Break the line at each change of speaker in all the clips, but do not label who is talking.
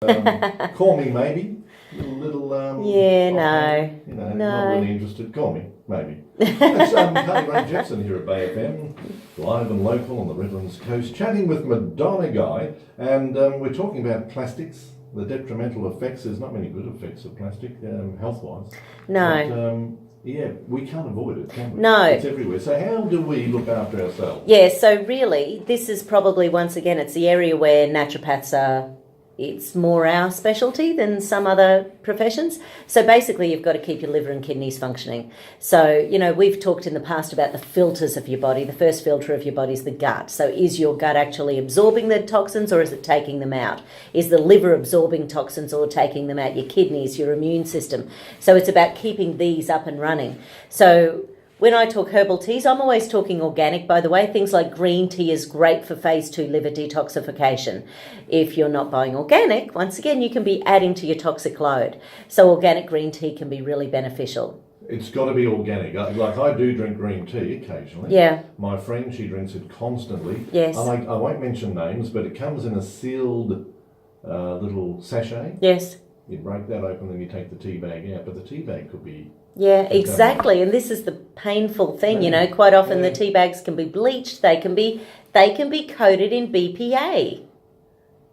Call me maybe. Little not really interested. Call me maybe. It's Carly Ray Jepson here at Bay FM, live and local on the Redlands coast, chatting with Madonna Guy, and we're talking about plastics, the detrimental effects. There's not many good effects of plastic, health-wise.
No.
But, we can't avoid it, can we?
No.
It's everywhere. So how do we look after ourselves?
Yeah, so really, this is probably, once again, it's the area where naturopaths are, it's more our specialty than some other professions. So basically, you've got to keep your liver and kidneys functioning. So, we've talked in the past about the filters of your body. The first filter of your body is the gut. So is your gut actually absorbing the toxins or is it taking them out? Is the liver absorbing toxins or taking them out? Your kidneys, your immune system. So it's about keeping these up and running. So when I talk herbal teas, I'm always talking organic, by the way. Things like green tea is great for phase 2 liver detoxification. If you're not buying organic, once again, you can be adding to your toxic load. So organic green tea can be really beneficial.
It's got to be organic. Like I do drink green tea occasionally.
Yeah.
My friend, she drinks it constantly.
Yes.
I won't mention names, but it comes in a sealed little sachet.
Yes.
You break that open and you take the tea bag out, but the tea bag could be...
Yeah, exactly. And this is the painful thing, quite often the tea bags can be bleached, they can be coated in BPA.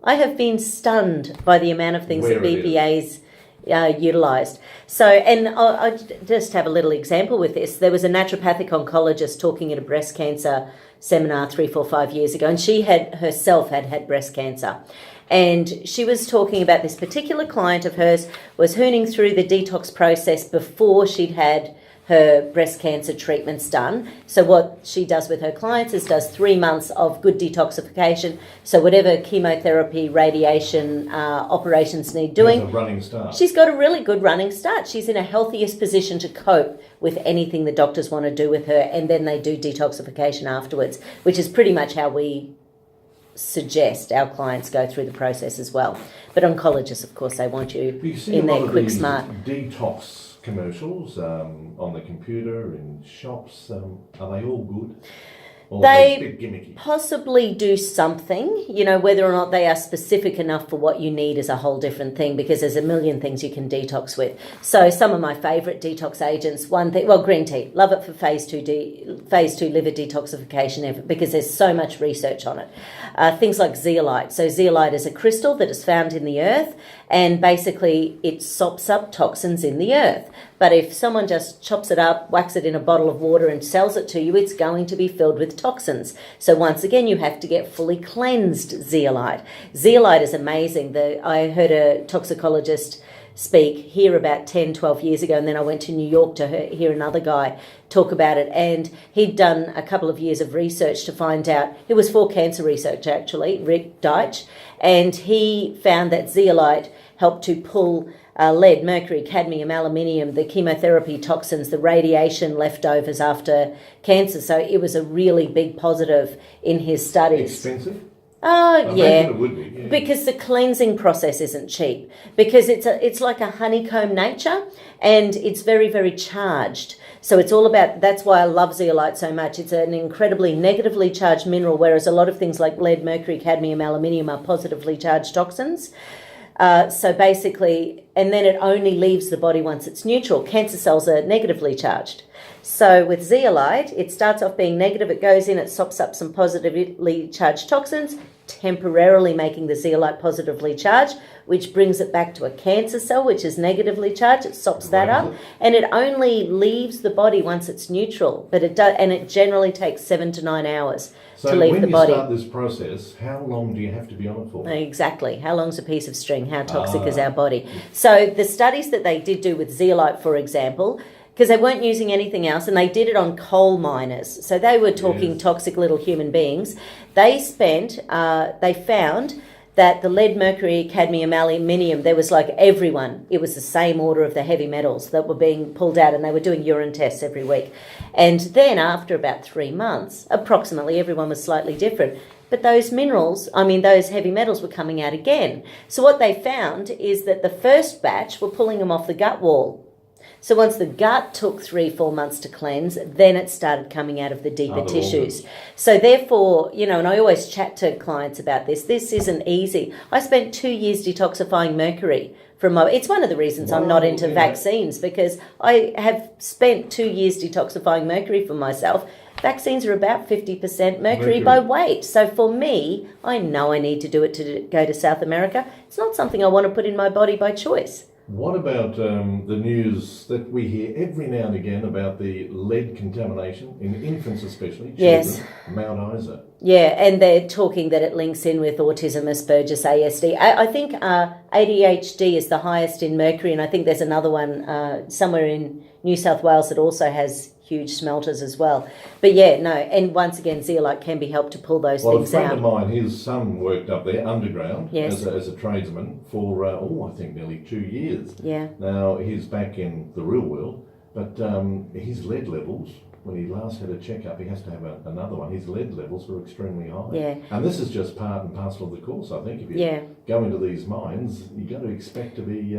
I have been stunned by the amount of things that BPA's utilised. So, and I'll just have a little example with this. There was a naturopathic oncologist talking at a breast cancer seminar 3, 4, 5 years ago, and she had herself had breast cancer. And she was talking about this particular client of hers was hooning through the detox process before she'd had her breast cancer treatments done. So what she does with her clients is does 3 months of good detoxification. So whatever chemotherapy, radiation, operations need doing.
There's a running start.
She's got a really good running start. She's in a healthiest position to cope with anything the doctors want to do with her. And then they do detoxification afterwards, which is pretty much how we suggest our clients go through the process as well. But oncologists, of course, they want you in there quick, smart.
Detox commercials on the computer in shops, are they all good? Or
they
a bit gimmicky?
Possibly do something, whether or not they are specific enough for what you need is a whole different thing, because there's a million things you can detox with. So some of my favourite detox agents, green tea, love it for phase 2 liver detoxification because there's so much research on it. Things like zeolite. So zeolite is a crystal that is found in the earth, and basically it sops up toxins in the earth. But if someone just chops it up, whacks it in a bottle of water and sells it to you, it's going to be filled with toxins. So once again, you have to get fully cleansed zeolite. Zeolite is amazing. I heard a toxicologist speak here about 10, 12 years ago, and then I went to New York to hear another guy talk about it, and he'd done a couple of years of research to find out, it was for cancer research actually, Rick Deitch, and he found that zeolite helped to pull lead, mercury, cadmium, aluminium, the chemotherapy toxins, the radiation leftovers after cancer. So it was a really big positive in his studies.
Expensive?
Oh, yeah.
It would be, yeah.
Because the cleansing process isn't cheap. Because it's like a honeycomb nature, and it's very, very charged. So it's all about, that's why I love zeolite so much. It's an incredibly negatively charged mineral, whereas a lot of things like lead, mercury, cadmium, aluminium are positively charged toxins. So basically, and then it only leaves the body once it's neutral. Cancer cells are negatively charged. So with zeolite, it starts off being negative, it goes in, it sops up some positively charged toxins, temporarily making the zeolite positively charged, which brings it back to a cancer cell, which is negatively charged. It sops that up, and it only leaves the body once it's neutral. But it does, and it generally takes 7 to 9 hours to leave the body.
So when you start this process, how long do you have to be on it for?
Exactly. How long's a piece of string? How toxic is our body? So the studies that they did do with zeolite, for example, because they weren't using anything else, and they did it on coal miners. So they were talking toxic little human beings. They found that the lead, mercury, cadmium, aluminium, there was like everyone. It was the same order of the heavy metals that were being pulled out, and they were doing urine tests every week. And then after about 3 months, approximately, everyone was slightly different. But those those heavy metals were coming out again. So what they found is that the first batch were pulling them off the gut wall. So once the gut took 3-4 months to cleanse, then it started coming out of the deeper
Other
tissues.
organs.
So therefore, you know, and I always chat to clients about this. This isn't easy. I spent 2 years detoxifying mercury from my. It's one of the reasons I'm not into vaccines, because I have spent 2 years detoxifying mercury for myself. Vaccines are about 50% mercury by weight. So for me, I know I need to do it to go to South America. It's not something I want to put in my body by choice.
What about the news that we hear every now and again about the lead contamination in infants, especially children?
Yes.
Mount Isa.
Yeah, and they're talking that it links in with autism, Asperger's, ASD. I think ADHD is the highest in mercury, and I think there's another one somewhere in New South Wales that also has huge smelters as well. But yeah, no, and once again, zeolite can be helped to pull those things out.
Well, a friend of mine, his son worked up there underground
Yes.
as a tradesman for, I think nearly 2 years.
Yeah.
Now, he's back in the real world, but his lead levels, when he last had a checkup, he has to have another one, his lead levels were extremely high.
Yeah.
And this is just part and parcel of the course, I think. If you go into these mines, you've got to expect to be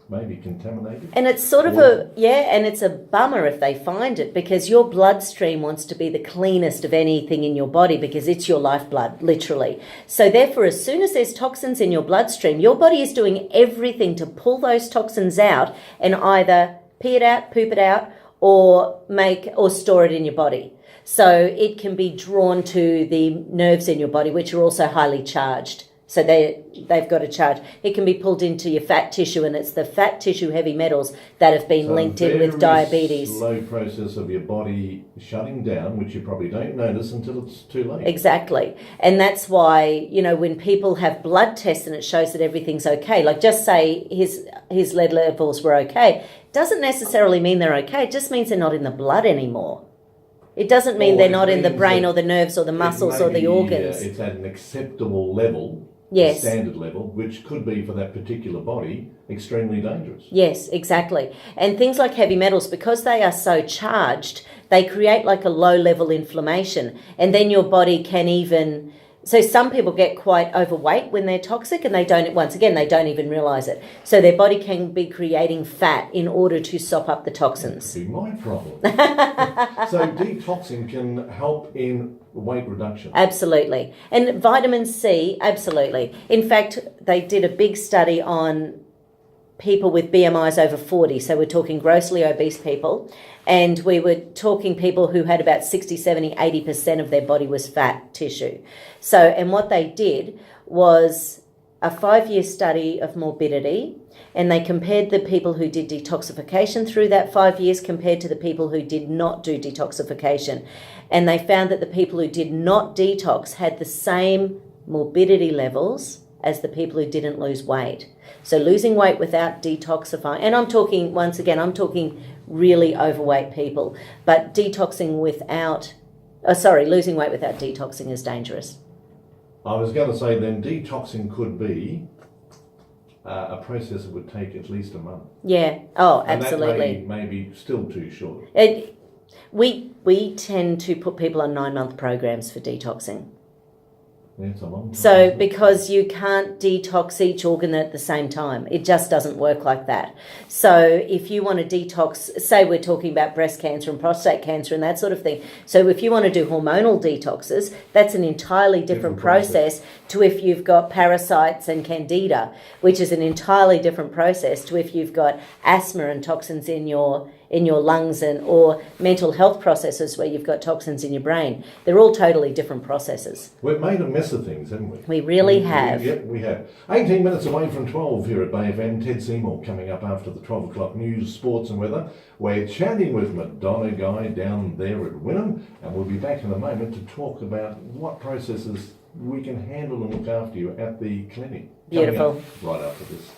maybe contaminated.
And it's sort of and it's a bummer if they find it, because your bloodstream wants to be the cleanest of anything in your body, because it's your lifeblood, literally. So therefore, as soon as there's toxins in your bloodstream, your body is doing everything to pull those toxins out and either pee it out, poop it out, or store it in your body. So it can be drawn to the nerves in your body, which are also highly charged. So they've got a charge. It can be pulled into your fat tissue, and it's the fat tissue heavy metals that have been linked in with diabetes.
Slow process of your body shutting down, which you probably don't notice until it's too late.
Exactly. And that's why, you know, when people have blood tests and it shows that everything's okay, like just say his lead levels were okay, doesn't necessarily mean they're okay. It just means they're not in the blood anymore. It doesn't mean they're not in the brain or the nerves or the muscles or the organs.
It's at an acceptable level.
Yes.
Standard level, which could be for that particular body extremely dangerous.
Yes, exactly. And things like heavy metals, because they are so charged, they create like a low level inflammation, and then your body can even. So some people get quite overweight when they're toxic, and they don't even realize it. So their body can be creating fat in order to sop up the toxins.
That could be my problem. So detoxing can help in weight reduction.
Absolutely. And vitamin C, absolutely. In fact, they did a big study on people with BMIs over 40. So we're talking grossly obese people. And we were talking people who had about 60, 70, 80% of their body was fat tissue. So, and what they did was a 5-year study of morbidity, and they compared the people who did detoxification through that 5 years compared to the people who did not do detoxification. And they found that the people who did not detox had the same morbidity levels as the people who didn't lose weight. So losing weight without detoxifying, and I'm talking really overweight people, but losing weight without detoxing is dangerous.
I was going to say then detoxing could be a process that would take at least a month.
Yeah. Oh, absolutely.
And that may be still too short.
We tend to put people on 9-month programs for detoxing.
Yeah, it's a long time.
So because you can't detox each organ at the same time. It just doesn't work like that. So if you want to detox, say we're talking about breast cancer and prostate cancer and that sort of thing. So if you want to do hormonal detoxes, that's an entirely different process to if you've got parasites and candida, which is an entirely different process to if you've got asthma and toxins in your lungs or mental health processes where you've got toxins in your brain. They're all totally different processes.
We've made a mess of things, haven't we?
We really have.
Yep, we have. 18 minutes away from 12 here at Bay FM. Ted Seymour coming up after the 12 o'clock news, sports and weather. We're chatting with Madonna Guy down there at Wynnum, and we'll be back in a moment to talk about what processes we can handle and look after you at the clinic.
Beautiful.
Right after this.